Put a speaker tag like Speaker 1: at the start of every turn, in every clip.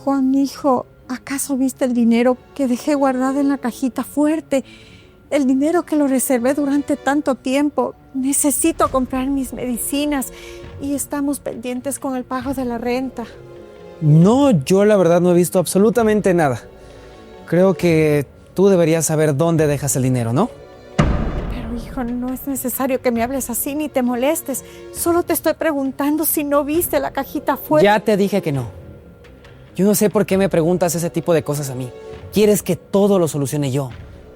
Speaker 1: Juan, hijo, ¿acaso viste el dinero que dejé guardado en la cajita fuerte? El dinero que lo reservé durante tanto tiempo. Necesito comprar mis medicinas y estamos pendientes con el pago de la renta.
Speaker 2: No, yo la verdad no he visto absolutamente nada. Creo que tú deberías saber dónde dejas el dinero, ¿no?
Speaker 1: Pero, hijo, no es necesario que me hables así ni te molestes. Solo te estoy preguntando si no viste la cajita fuerte.
Speaker 2: Ya te dije que no. Yo no sé por qué me preguntas ese tipo de cosas a mí. Quieres que todo lo solucione yo.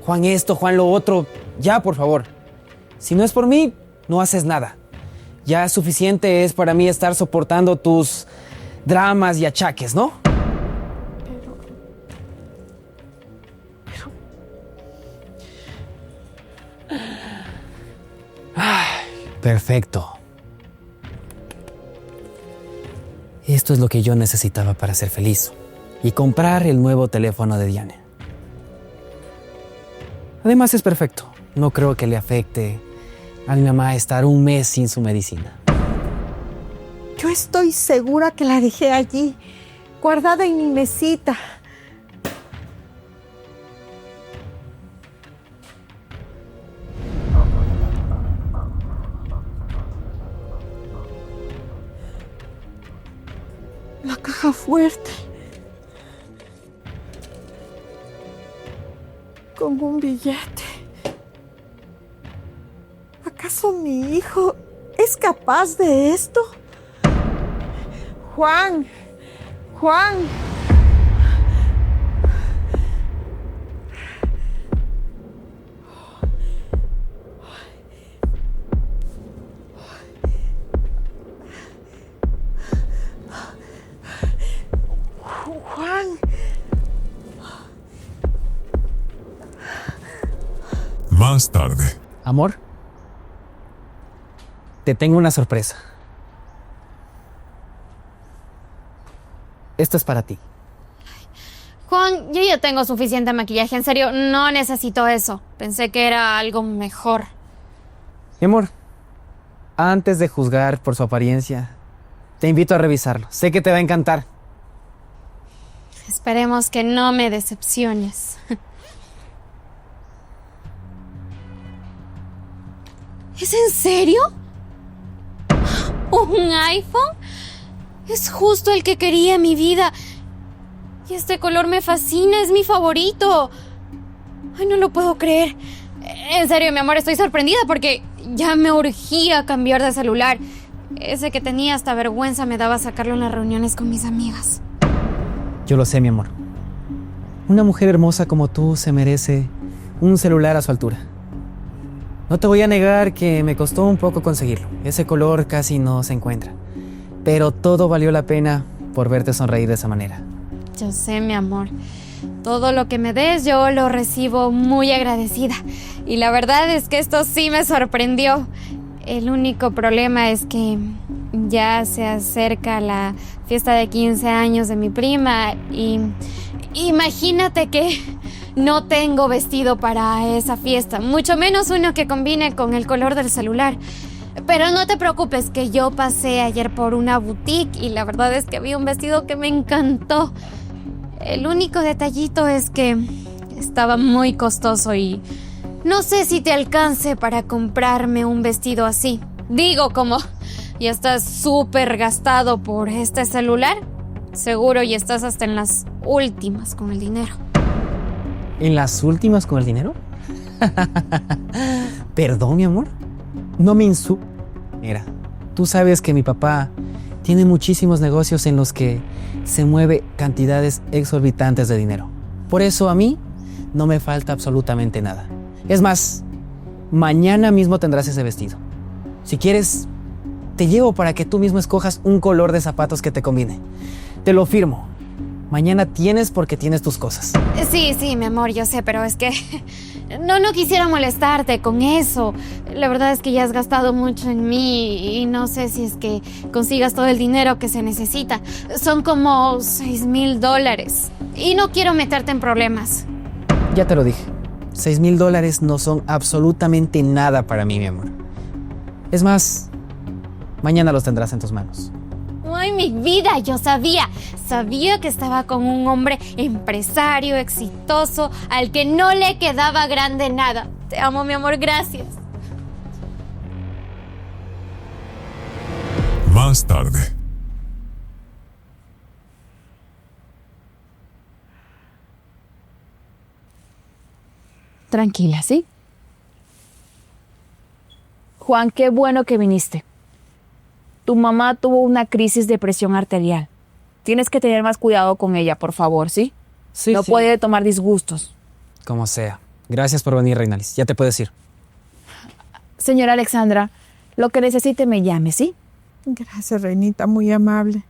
Speaker 2: Juan esto, Juan lo otro. Ya, por favor. Si no es por mí, no haces nada. Ya suficiente es para mí estar soportando tus dramas y achaques, ¿no? Perfecto. Esto es lo que yo necesitaba para ser feliz y comprar el nuevo teléfono de Diane. Además es perfecto. No creo que le afecte a mi mamá estar un mes sin su medicina.
Speaker 1: Yo estoy segura que la dejé allí, guardada en mi mesita. La caja fuerte. Con un billete. ¿Acaso mi hijo es capaz de esto? Juan.
Speaker 3: Más tarde.
Speaker 2: Amor, te tengo una sorpresa. Esto es para ti.
Speaker 4: Juan, yo ya tengo suficiente maquillaje. En serio, no necesito eso. Pensé que era algo mejor.
Speaker 2: Mi amor, antes de juzgar por su apariencia, te invito a revisarlo. Sé que te va a encantar.
Speaker 4: Esperemos que no me decepciones. ¿Es en serio? ¿Un iPhone? Es justo el que quería en mi vida. Y este color me fascina, es mi favorito. Ay, no lo puedo creer. En serio, mi amor, estoy sorprendida porque ya me urgía cambiar de celular. Ese que tenía hasta vergüenza me daba sacarlo en las reuniones con mis amigas.
Speaker 2: Yo lo sé, mi amor. Una mujer hermosa como tú se merece un celular a su altura. No te voy a negar que me costó un poco conseguirlo. Ese color casi no se encuentra. Pero todo valió la pena por verte sonreír de esa manera.
Speaker 4: Yo sé, mi amor. Todo lo que me des yo lo recibo muy agradecida. Y la verdad es que esto sí me sorprendió. El único problema es que ya se acerca la fiesta de 15 años de mi prima y imagínate que no tengo vestido para esa fiesta, mucho menos uno que combine con el color del celular. Pero no te preocupes, que yo pasé ayer por una boutique y la verdad es que vi un vestido que me encantó. El único detallito es que estaba muy costoso y no sé si te alcance para comprarme un vestido así. Digo, como ya estás súper gastado por este celular, seguro ya estás hasta en las últimas con el dinero.
Speaker 2: ¿En las últimas con el dinero? Perdón, mi amor. No me insultes. Mira, tú sabes que mi papá tiene muchísimos negocios en los que se mueve cantidades exorbitantes de dinero. Por eso a mí no me falta absolutamente nada. Es más, mañana mismo tendrás ese vestido. Si quieres, te llevo para que tú mismo escojas un color de zapatos que te combine. Te lo firmo. Mañana tienes porque tienes tus cosas.
Speaker 4: Sí, mi amor, yo sé, pero es que no quisiera molestarte con eso. La verdad es que ya has gastado mucho en mí y no sé si es que consigas todo el dinero que se necesita. Son como $6,000 y no quiero meterte en problemas.
Speaker 2: Ya te lo dije. $6,000 no son absolutamente nada para mí, mi amor. Es más, mañana los tendrás en tus manos.
Speaker 4: Ay, mi vida, yo sabía que estaba con un hombre empresario, exitoso, al que no le quedaba grande nada. Te amo, mi amor, gracias.
Speaker 3: Más tarde.
Speaker 5: Tranquila, ¿sí? Juan, qué bueno que viniste. Tu mamá tuvo una crisis de presión arterial. Tienes que tener más cuidado con ella, por favor, ¿sí?
Speaker 2: Sí,
Speaker 5: no
Speaker 2: sí.
Speaker 5: puede tomar disgustos.
Speaker 2: Como sea. Gracias por venir, Reinalis. Ya te puedes ir.
Speaker 5: Señora Alexandra, lo que necesite me llame, ¿sí?
Speaker 1: Gracias, Reinita, muy amable.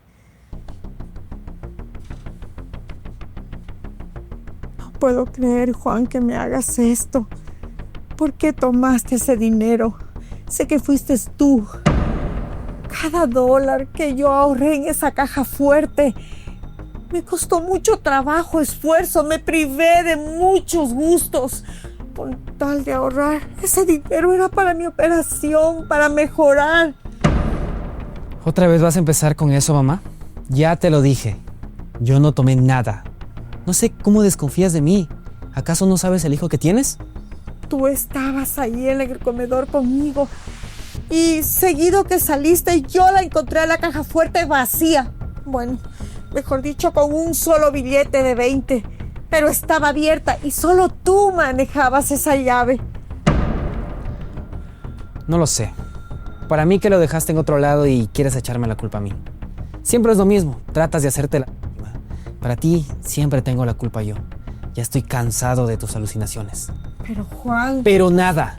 Speaker 1: No puedo creer, Juan, que me hagas esto. ¿Por qué tomaste ese dinero? Sé que fuiste tú. Cada dólar que yo ahorré en esa caja fuerte me costó mucho trabajo, esfuerzo, me privé de muchos gustos con tal de ahorrar. Ese dinero era para mi operación, para mejorar.
Speaker 2: ¿Otra vez vas a empezar con eso, mamá? Ya te lo dije. Yo no tomé nada. No sé cómo desconfías de mí. ¿Acaso no sabes el hijo que tienes?
Speaker 1: Tú estabas ahí en el comedor conmigo y seguido que saliste yo la encontré en la caja fuerte vacía. Bueno, mejor dicho, con un solo billete de 20, pero estaba abierta y solo tú manejabas esa llave.
Speaker 2: No lo sé. Para mí que lo dejaste en otro lado y quieres echarme la culpa a mí. Siempre es lo mismo. Tratas de hacerte la víctima. Para ti siempre tengo la culpa yo. Ya estoy cansado de tus alucinaciones.
Speaker 1: Pero Juan...
Speaker 2: Pero nada.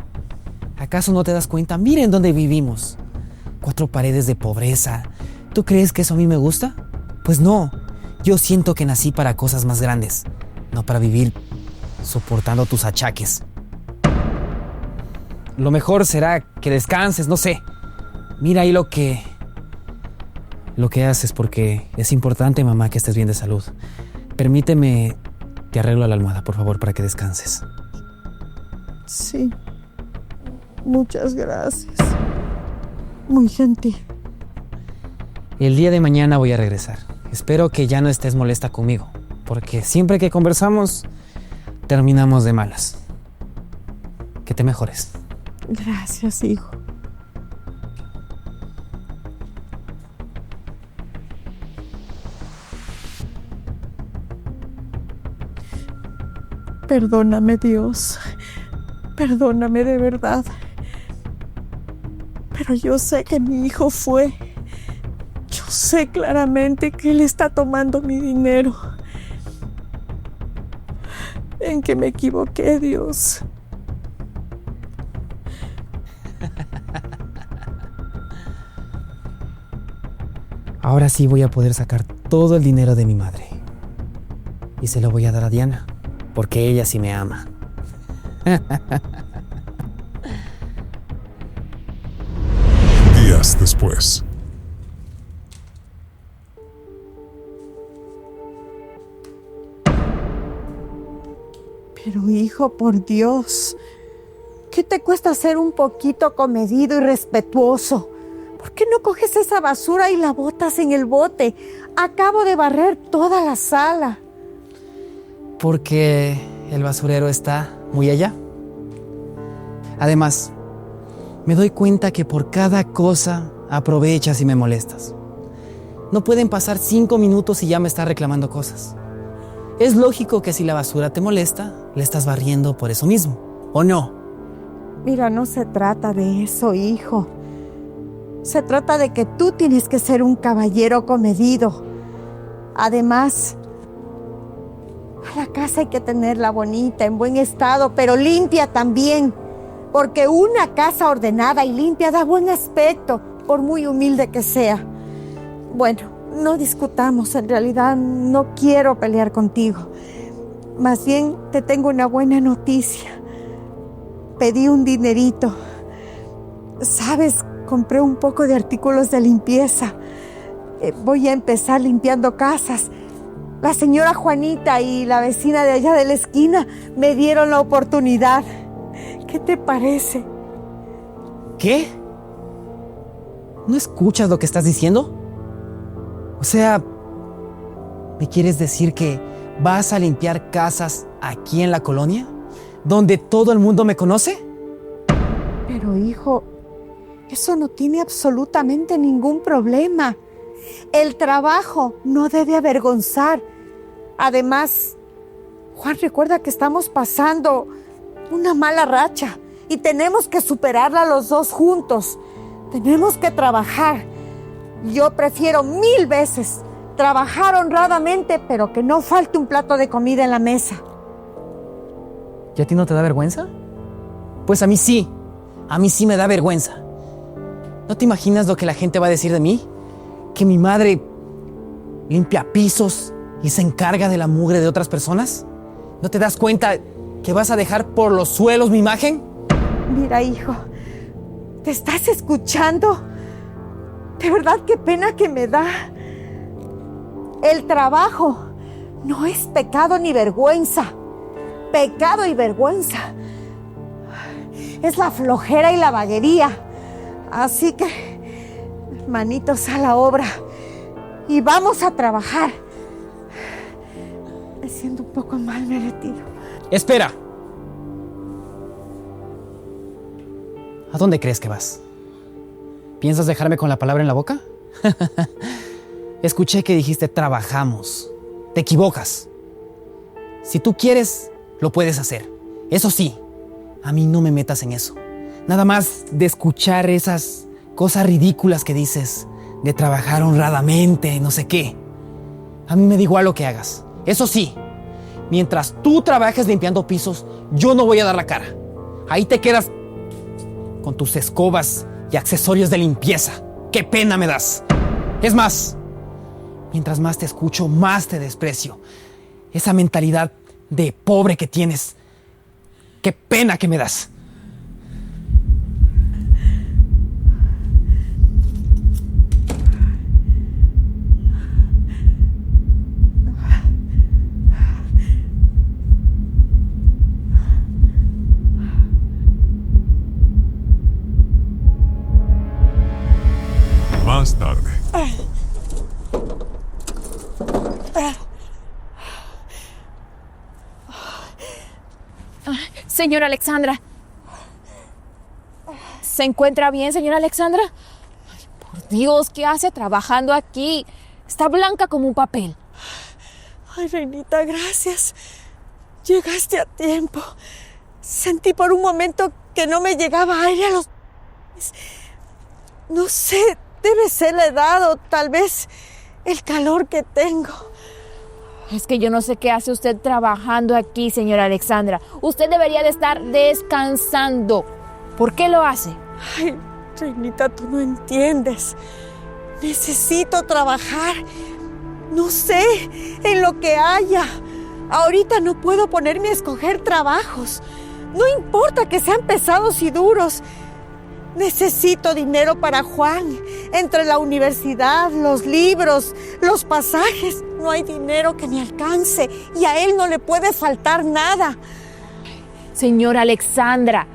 Speaker 2: ¿Acaso no te das cuenta? Miren dónde vivimos. 4 paredes de pobreza. ¿Tú crees que eso a mí me gusta? Pues no. Yo siento que nací para cosas más grandes. No para vivir soportando tus achaques. Lo mejor será que descanses, no sé. Mira ahí lo que haces, porque es importante, mamá, que estés bien de salud. Permíteme, te arreglo la almohada, por favor, para que descanses.
Speaker 1: Sí. Muchas gracias. Muy gentil.
Speaker 2: El día de mañana voy a regresar. Espero que ya no estés molesta conmigo, porque siempre que conversamos, terminamos de malas. Que te mejores.
Speaker 1: Gracias, hijo. Perdóname, Dios. Perdóname de verdad. Pero yo sé que mi hijo fue. Yo sé claramente que él está tomando mi dinero. En que me equivoqué, Dios.
Speaker 2: Ahora sí voy a poder sacar todo el dinero de mi madre. Y se lo voy a dar a Diana, porque ella sí me ama.
Speaker 3: Días después.
Speaker 1: Pero hijo, por Dios, ¿qué te cuesta ser un poquito comedido y respetuoso? ¿Por qué no coges esa basura y la botas en el bote? Acabo de barrer toda la sala.
Speaker 2: Porque el basurero está muy allá. Además, me doy cuenta que por cada cosa aprovechas y me molestas. No pueden pasar 5 minutos y ya me estás reclamando cosas. Es lógico que si la basura te molesta, la estás barriendo por eso mismo, ¿o no?
Speaker 1: Mira, no se trata de eso, hijo. Se trata de que tú tienes que ser un caballero comedido. Además, a la casa hay que tenerla bonita, en buen estado, pero limpia también. Porque una casa ordenada y limpia da buen aspecto, por muy humilde que sea. Bueno, no discutamos, en realidad no quiero pelear contigo. Más bien te tengo una buena noticia. Pedí un dinerito. ¿Sabes? Compré un poco de artículos de limpieza. Voy a empezar limpiando casas. La señora Juanita y la vecina de allá de la esquina me dieron la oportunidad. ¿Qué te parece?
Speaker 2: ¿Qué? ¿No escuchas lo que estás diciendo? O sea, ¿me quieres decir que vas a limpiar casas aquí en la colonia? ¿Donde todo el mundo me conoce?
Speaker 1: Pero hijo, eso no tiene absolutamente ningún problema. El trabajo no debe avergonzar. Además, Juan, recuerda que estamos pasando una mala racha y tenemos que superarla los dos juntos. Tenemos que trabajar. Yo prefiero 1000 veces trabajar honradamente, pero que no falte un plato de comida en la mesa.
Speaker 2: ¿Y a ti no te da vergüenza? Pues a mí sí me da vergüenza. ¿No te imaginas lo que la gente va a decir de mí? ¿Que mi madre limpia pisos y se encarga de la mugre de otras personas? ¿No te das cuenta que vas a dejar por los suelos mi imagen?
Speaker 1: Mira, hijo, ¿te estás escuchando? De verdad, qué pena que me da. El trabajo no es pecado ni vergüenza. Pecado y vergüenza es la flojera y la vaguería. Así que, hermanitos, a la obra y vamos a trabajar. Me siento un poco mal, me retiro.
Speaker 2: ¡Espera! ¿A dónde crees que vas? ¿Piensas dejarme con la palabra en la boca? Escuché que dijiste trabajamos. Te equivocas. Si tú quieres, lo puedes hacer. Eso sí, a mí no me metas en eso. Nada más de escuchar esas cosas ridículas que dices, de trabajar honradamente y no sé qué. A mí me da igual lo que hagas. Eso sí, mientras tú trabajes limpiando pisos, yo no voy a dar la cara. Ahí te quedas con tus escobas y accesorios de limpieza. ¡Qué pena me das! Es más, mientras más te escucho, más te desprecio. Esa mentalidad de pobre que tienes. ¡Qué pena que me das!
Speaker 3: Más tarde.
Speaker 5: Señora Alexandra. ¿Se encuentra bien, señora Alexandra? Ay, por Dios, ¿qué hace trabajando aquí? Está blanca como un papel.
Speaker 1: Ay, Reinita, gracias. Llegaste a tiempo. Sentí por un momento que no me llegaba aire a los... No sé, debe ser la edad o tal vez el calor que tengo.
Speaker 5: Es que yo no sé qué hace usted trabajando aquí, señora Alexandra. Usted debería de estar descansando. ¿Por qué lo hace?
Speaker 1: Ay, Reinita, tú no entiendes. Necesito trabajar. No sé, en lo que haya. Ahorita no puedo ponerme a escoger trabajos. No importa que sean pesados y duros. Necesito dinero para Juan. Entre la universidad, los libros, los pasajes, no hay dinero que me alcance y a él no le puede faltar nada.
Speaker 5: Señora Alexandra,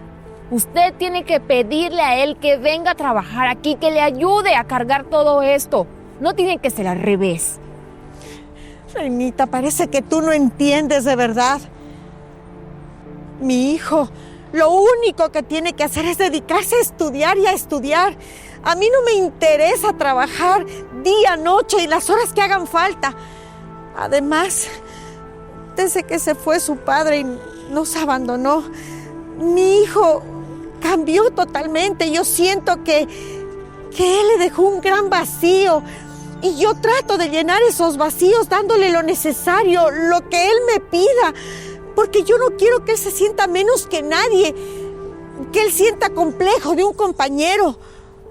Speaker 5: usted tiene que pedirle a él que venga a trabajar aquí, que le ayude a cargar todo esto. No tiene que ser al revés.
Speaker 1: Reinita, parece que tú no entiendes de verdad. Mi hijo lo único que tiene que hacer es dedicarse a estudiar y a estudiar. A mí no me interesa trabajar día, noche y las horas que hagan falta. Además, desde que se fue su padre y nos abandonó, mi hijo cambió totalmente. Yo siento que él le dejó un gran vacío. Y yo trato de llenar esos vacíos dándole lo necesario, lo que él me pida. Porque yo no quiero que él se sienta menos que nadie, que él sienta complejo de un compañero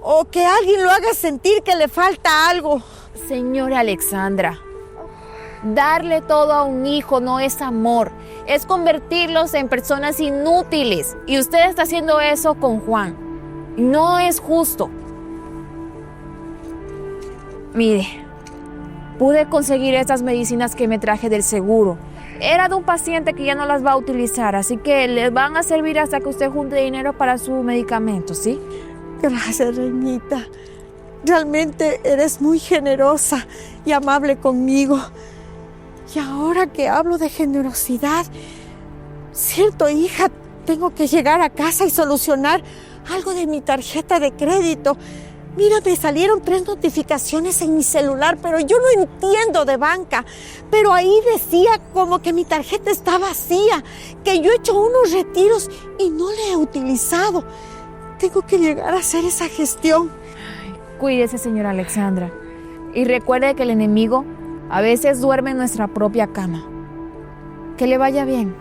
Speaker 1: o que alguien lo haga sentir que le falta algo.
Speaker 5: Señora Alexandra, darle todo a un hijo no es amor, es convertirlos en personas inútiles. Y usted está haciendo eso con Juan. No es justo. Mire, pude conseguir estas medicinas que me traje del seguro. Era de un paciente que ya no las va a utilizar, así que le van a servir hasta que usted junte dinero para su medicamento, ¿sí?
Speaker 1: Gracias, Reinita. Realmente eres muy generosa y amable conmigo. Y ahora que hablo de generosidad, cierto, hija, tengo que llegar a casa y solucionar algo de mi tarjeta de crédito. Mira, me salieron 3 notificaciones en mi celular, pero yo no entiendo de banca. Pero ahí decía como que mi tarjeta está vacía, que yo he hecho unos retiros y no la he utilizado. Tengo que llegar a hacer esa gestión.
Speaker 5: Cuídese, señora Alexandra. Y recuerde que el enemigo a veces duerme en nuestra propia cama. Que le vaya bien.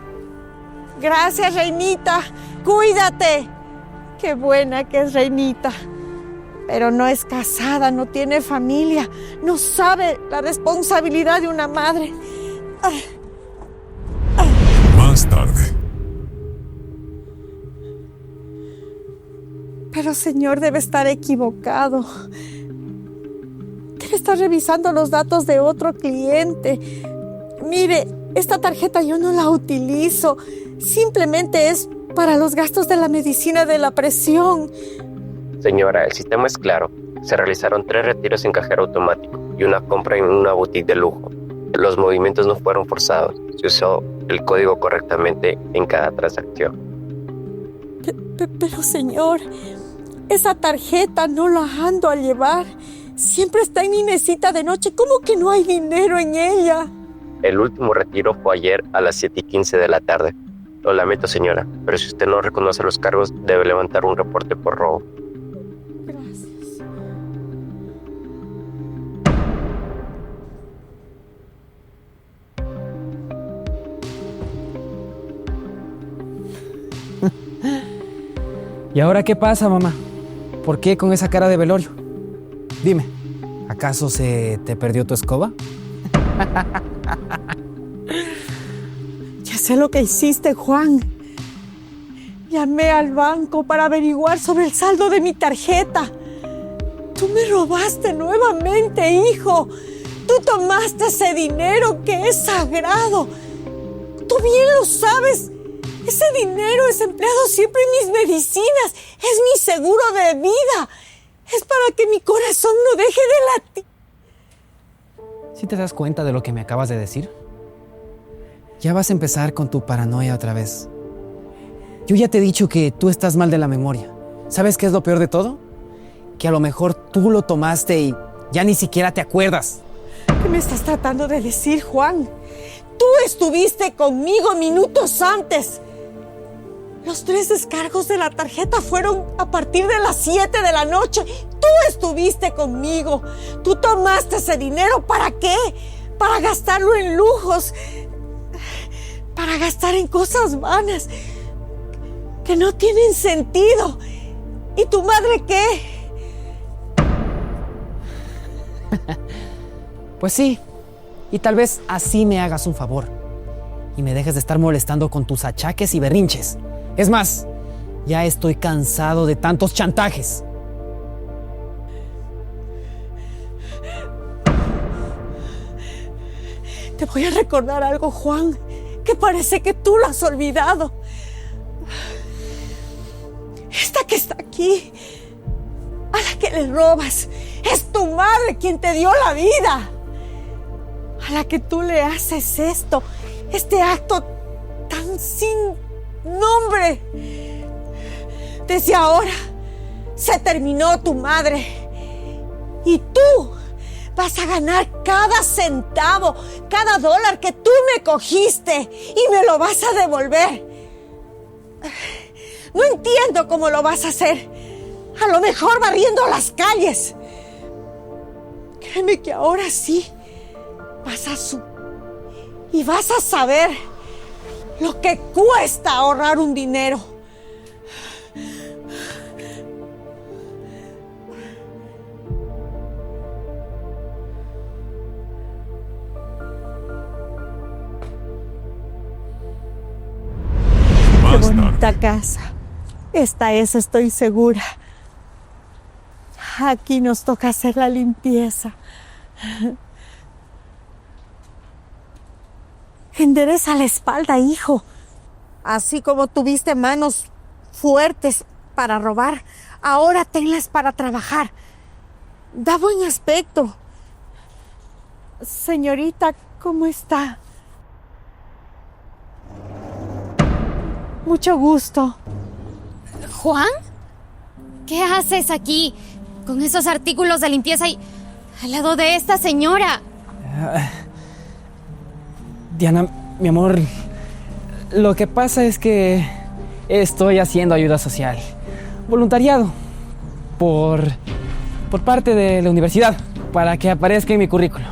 Speaker 1: Gracias, Reinita. Cuídate. Qué buena que es Reinita. Pero no es casada, no tiene familia, no sabe la responsabilidad de una madre.
Speaker 3: Más tarde.
Speaker 1: Pero señor, debe estar equivocado. Debe estar revisando los datos de otro cliente. Mire, esta tarjeta yo no la utilizo. Simplemente es para los gastos de la medicina de la presión.
Speaker 6: Señora, el sistema es claro. Se realizaron 3 retiros en cajero automático y una compra en una boutique de lujo. Los movimientos no fueron forzados. Se usó el código correctamente en cada transacción.
Speaker 1: Pero señor, esa tarjeta no la ando a llevar. Siempre está en mi mesita de noche. ¿Cómo que no hay dinero en ella?
Speaker 6: El último retiro fue ayer a las 7:15 de la tarde. Lo lamento, señora, pero si usted no reconoce los cargos, debe levantar un reporte por robo.
Speaker 1: Gracias.
Speaker 2: ¿Y ahora qué pasa, mamá? ¿Por qué con esa cara de velorio? Dime, ¿acaso se te perdió tu escoba?
Speaker 1: Ya sé lo que hiciste, Juan. Llamé al banco para averiguar sobre el saldo de mi tarjeta. Tú me robaste nuevamente, hijo. Tú tomaste ese dinero que es sagrado. Tú bien lo sabes. Ese dinero es empleado siempre en mis medicinas. Es mi seguro de vida. Es para que mi corazón no deje de latir.
Speaker 2: ¿Sí te das cuenta de lo que me acabas de decir? Ya vas a empezar con tu paranoia otra vez. Yo ya te he dicho que tú estás mal de la memoria. ¿Sabes qué es lo peor de todo? Que a lo mejor tú lo tomaste y ya ni siquiera te acuerdas.
Speaker 1: ¿Qué me estás tratando de decir, Juan? Tú estuviste conmigo minutos antes. Los 3 descargos de la tarjeta fueron a partir de las 7 de la noche. Tú estuviste conmigo. Tú tomaste ese dinero, ¿para qué? Para gastarlo en lujos. Para gastar en cosas vanas que no tienen sentido. ¿Y tu madre qué?
Speaker 2: Pues sí, y tal vez así me hagas un favor y me dejes de estar molestando con tus achaques y berrinches. Es más, ya estoy cansado de tantos chantajes.
Speaker 1: Te voy a recordar algo, Juan, que parece que tú lo has olvidado. Esta que está aquí, a la que le robas, es tu madre quien te dio la vida. A la que tú le haces esto, este acto tan sin nombre. Desde ahora se terminó tu madre y tú vas a ganar cada centavo, cada dólar que tú me cogiste y me lo vas a devolver. No entiendo cómo lo vas a hacer. A lo mejor barriendo las calles. Créeme que ahora sí vas a saber lo que cuesta ahorrar un dinero. Qué bonita casa. Esta es, estoy segura. Aquí nos toca hacer la limpieza. Endereza la espalda, hijo. Así como tuviste manos fuertes para robar, ahora tenlas para trabajar. Da buen aspecto. Señorita, ¿cómo está? Mucho gusto.
Speaker 4: ¿Juan? ¿Qué haces aquí? Con esos artículos de limpieza y al lado de esta señora.
Speaker 2: Diana, mi amor, lo que pasa es que estoy haciendo ayuda social, voluntariado, por parte de la universidad, para que aparezca en mi currículo.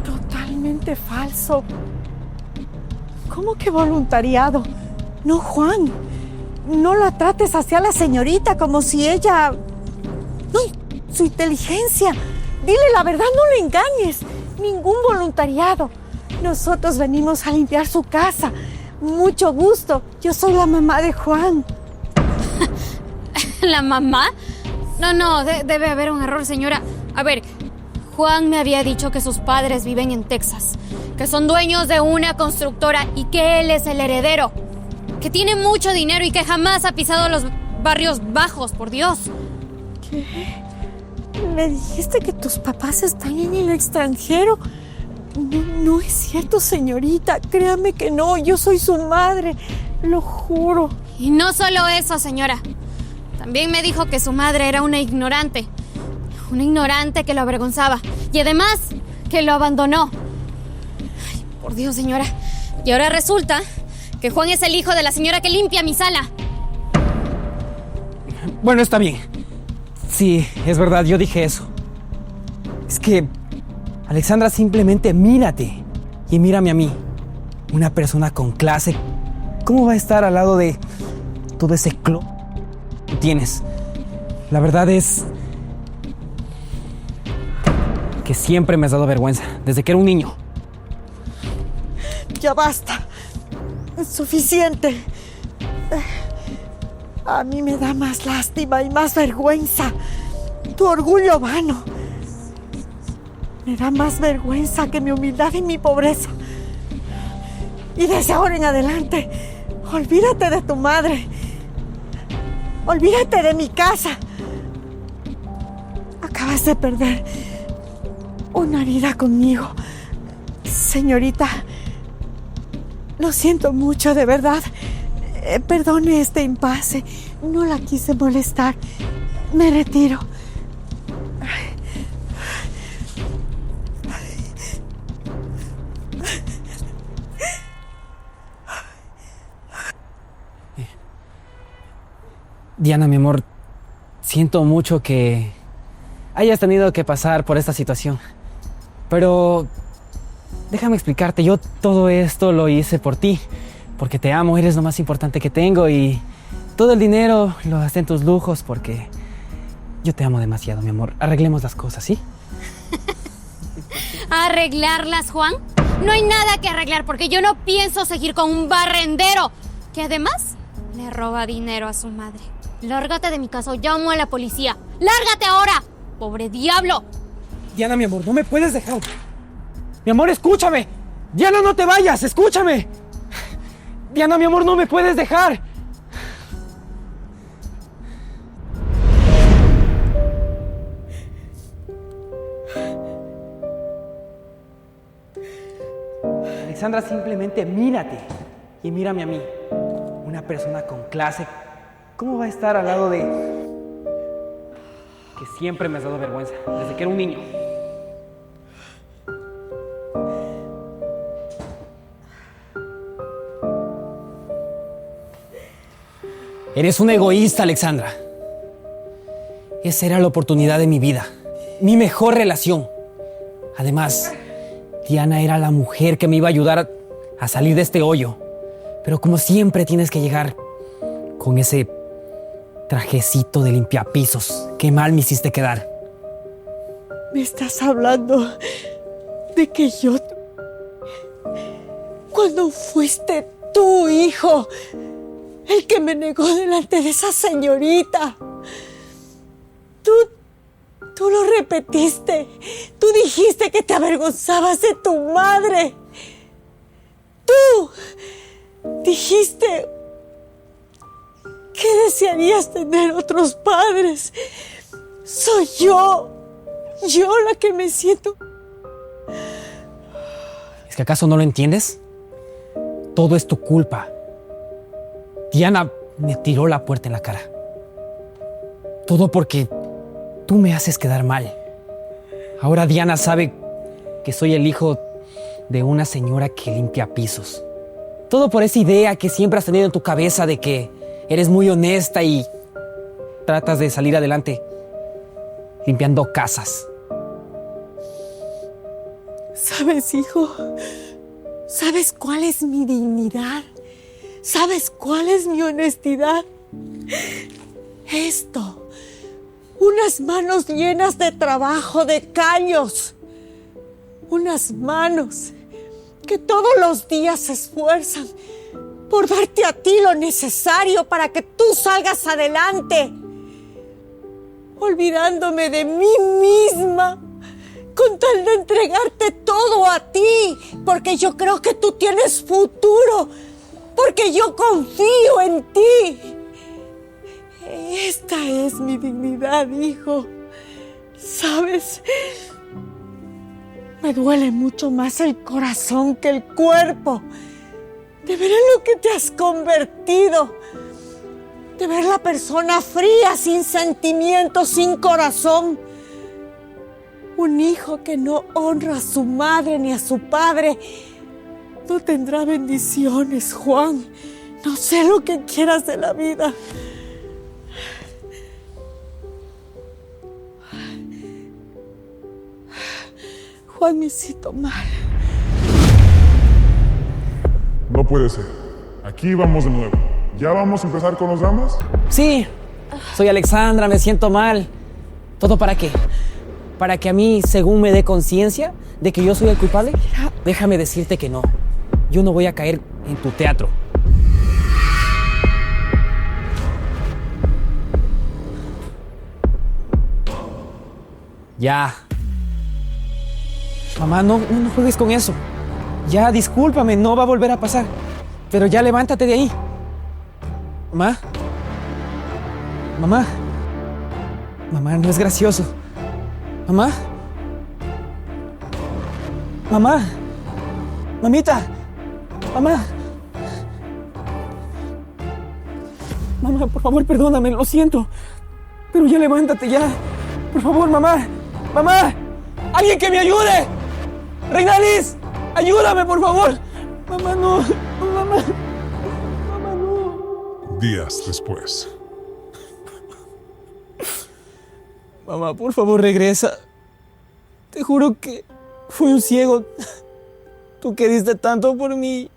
Speaker 1: Totalmente falso. ¿Cómo que voluntariado? No, Juan. No la trates hacia la señorita como si ella... No, su inteligencia. Dile la verdad, no le engañes. Ningún voluntariado. Nosotros venimos a limpiar su casa. Mucho gusto. Yo soy la mamá de Juan.
Speaker 4: ¿La mamá? No, debe haber un error, señora. A ver, Juan me había dicho que sus padres viven en Texas, que son dueños de una constructora y que él es el heredero, que tiene mucho dinero y que jamás ha pisado los barrios bajos, por Dios.
Speaker 1: ¿Qué? ¿Le dijiste que tus papás están en el extranjero? No es cierto, señorita. Créame que no. Yo soy su madre. Lo juro.
Speaker 4: Y no solo eso, señora. También me dijo que su madre era una ignorante. Una ignorante que lo avergonzaba. Y además, que lo abandonó. Ay, por Dios, señora. Y ahora resulta que Juan es el hijo de la señora que limpia mi sala.
Speaker 2: Bueno, está bien. Sí, es verdad, yo dije eso. Es que, Alexandra, simplemente mírate y mírame a mí. Una persona con clase. ¿Cómo va a estar al lado de todo ese clo que tienes? La verdad es que siempre me has dado vergüenza, desde que era un niño.
Speaker 1: Ya basta. Es suficiente. A mí me da más lástima y más vergüenza tu orgullo vano. Me da más vergüenza que mi humildad y mi pobreza. Y desde ahora en adelante, olvídate de tu madre. Olvídate de mi casa. Acabas de perder una vida conmigo. Señorita, lo siento mucho, de verdad. Perdone este impasse. No la quise molestar. Me retiro.
Speaker 2: Diana, mi amor, siento mucho que hayas tenido que pasar por esta situación. Pero déjame explicarte, yo todo esto lo hice por ti. Porque te amo, eres lo más importante que tengo y todo el dinero lo gasté en tus lujos porque yo te amo demasiado, mi amor. Arreglemos las cosas, ¿sí?
Speaker 4: ¿Arreglarlas, Juan? No hay nada que arreglar porque yo no pienso seguir con un barrendero que además le roba dinero a su madre. Lárgate de mi casa o llamo a la policía. ¡Lárgate ahora! ¡Pobre diablo!
Speaker 2: Diana, mi amor, no me puedes dejar. Mi amor, escúchame. Diana, no te vayas, escúchame. Diana, mi amor, no me puedes dejar. Alexandra, simplemente mírate y mírame a mí. Una persona con clase. ¿Cómo va a estar al lado de que siempre me has dado vergüenza desde que era un niño? Eres una egoísta, Alexandra. Esa era la oportunidad de mi vida, mi mejor relación. Además, Diana era la mujer que me iba a ayudar a salir de este hoyo. Pero como siempre tienes que llegar con ese trajecito de limpiapisos. Qué mal me hiciste quedar.
Speaker 1: ¿Me estás hablando de que yo... Cuando fuiste tú, hijo, el que me negó delante de esa señorita? Tú lo repetiste. Tú dijiste que te avergonzabas de tu madre. Tú dijiste que desearías tener otros padres. Soy yo Yo la que me siento.
Speaker 2: ¿Es que acaso no lo entiendes? Todo es tu culpa. Diana me tiró la puerta en la cara. Todo porque tú me haces quedar mal. Ahora Diana sabe que soy el hijo de una señora que limpia pisos. Todo por esa idea que siempre has tenido en tu cabeza de que eres muy honesta y tratas de salir adelante limpiando casas.
Speaker 1: ¿Sabes, hijo? ¿Sabes cuál es mi dignidad? ¿Sabes cuál es mi honestidad? Esto. Unas manos llenas de trabajo, de callos. Unas manos que todos los días se esfuerzan por darte a ti lo necesario para que tú salgas adelante. Olvidándome de mí misma con tal de entregarte todo a ti, porque yo creo que tú tienes futuro, porque yo confío en ti. Esta es mi dignidad, hijo. ¿Sabes? Me duele mucho más el corazón que el cuerpo de ver en lo que te has convertido, de ver la persona fría, sin sentimientos, sin corazón. Un hijo que no honra a su madre ni a su padre no tendrá bendiciones, Juan. No sé lo que quieras de la vida. Juan, me siento mal.
Speaker 3: No puede ser. Aquí vamos de nuevo. ¿Ya vamos a empezar con los dramas?
Speaker 2: Sí, soy Alexandra, me siento mal. ¿Todo para qué? ¿Para que a mí, según me dé conciencia de que yo soy el culpable? Déjame decirte que no. Yo no voy a caer en tu teatro. Ya. Mamá, no juegues con eso. Ya, discúlpame, no va a volver a pasar. Pero ya levántate de ahí. Mamá. Mamá. Mamá, no es gracioso. Mamá. Mamá. Mamita. Mamá. Mamá, por favor, perdóname, lo siento. Pero ya levántate, ya. Por favor, mamá. Mamá. ¡Alguien que me ayude! ¡Reinalis! ¡Ayúdame, por favor! Mamá, no. Mamá. Mamá, no.
Speaker 3: Días después.
Speaker 2: Mamá, por favor, regresa. Te juro que fui un ciego. Tú que diste tanto por mí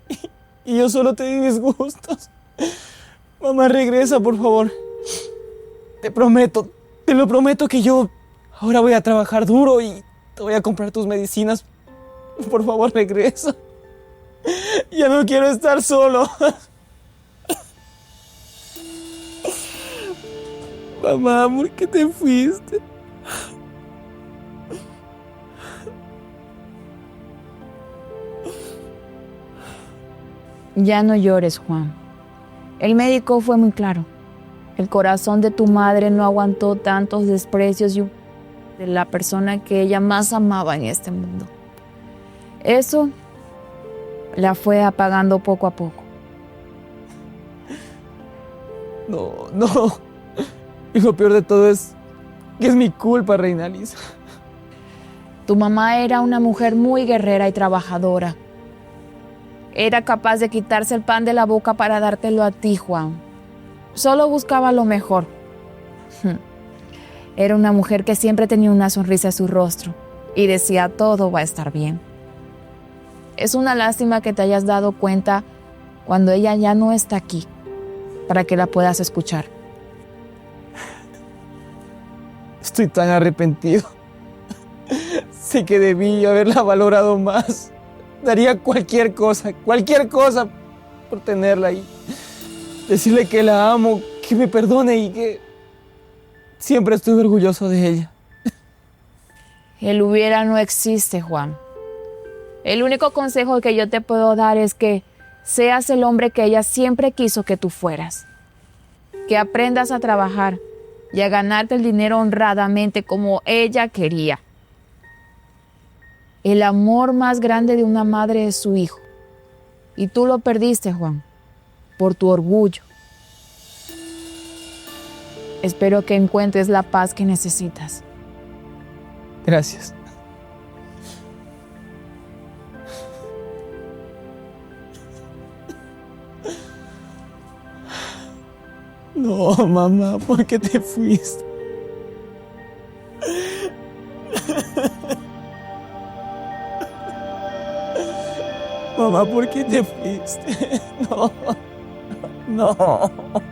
Speaker 2: y yo solo te di disgustos. Mamá, regresa, por favor. Te lo prometo que yo ahora voy a trabajar duro y te voy a comprar tus medicinas. Por favor, regresa. Ya no quiero estar solo. Mamá, ¿por qué te fuiste?
Speaker 5: Ya no llores, Juan. El médico fue muy claro. El corazón de tu madre no aguantó tantos desprecios y de la persona que ella más amaba en este mundo. Eso la fue apagando poco a poco.
Speaker 2: No. Y lo peor de todo es que es mi culpa, Reinalis.
Speaker 5: Tu mamá era una mujer muy guerrera y trabajadora. Era capaz de quitarse el pan de la boca para dártelo a ti, Juan. Solo buscaba lo mejor. Era una mujer que siempre tenía una sonrisa en su rostro y decía todo va a estar bien. Es una lástima que te hayas dado cuenta cuando ella ya no está aquí, para que la puedas escuchar.
Speaker 2: Estoy tan arrepentido. Sé que debí haberla valorado más. Daría cualquier cosa por tenerla ahí. Decirle que la amo, que me perdone y que siempre estuve orgulloso de ella.
Speaker 5: El hubiera no existe, Juan. El único consejo que yo te puedo dar es que seas el hombre que ella siempre quiso que tú fueras. Que aprendas a trabajar y a ganarte el dinero honradamente como ella quería. El amor más grande de una madre es su hijo. Y tú lo perdiste, Juan, por tu orgullo. Espero que encuentres la paz que necesitas.
Speaker 2: Gracias. No, mamá, ¿por qué te fuiste? Mamá, ¿por qué te fuiste? No, no.